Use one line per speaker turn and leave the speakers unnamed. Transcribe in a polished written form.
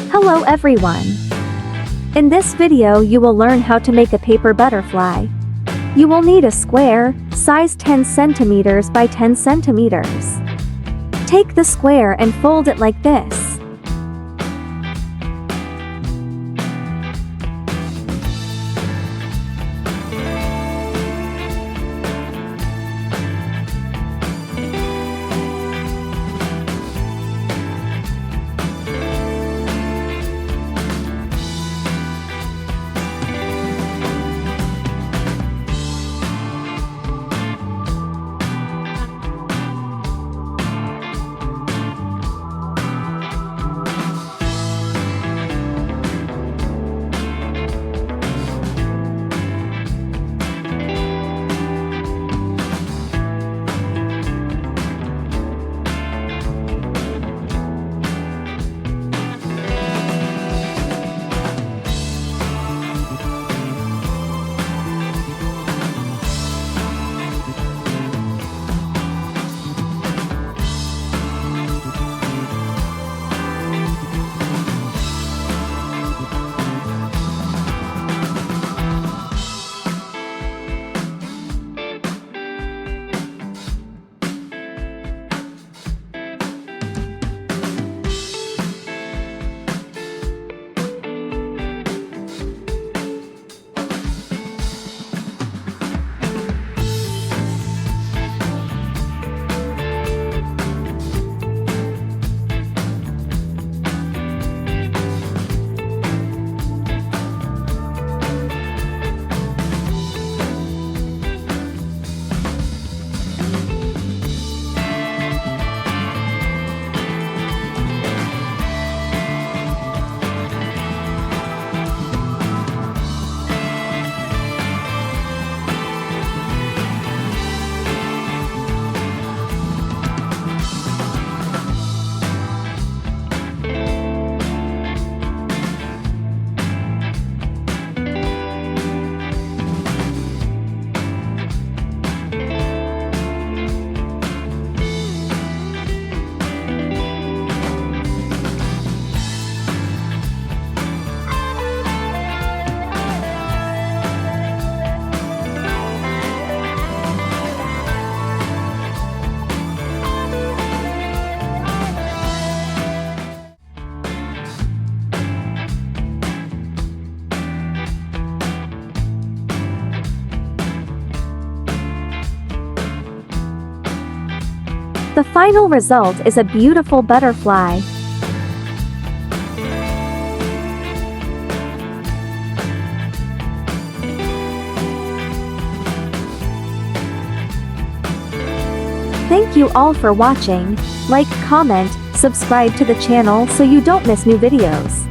Hello everyone. In this video you will learn how to make a paper butterfly. You will need a square, size 10 centimeters by 10 centimeters. Take the square and fold it like this. The final result is a beautiful butterfly. Thank you all for watching. Like, comment, subscribe to the channel so you don't miss new videos.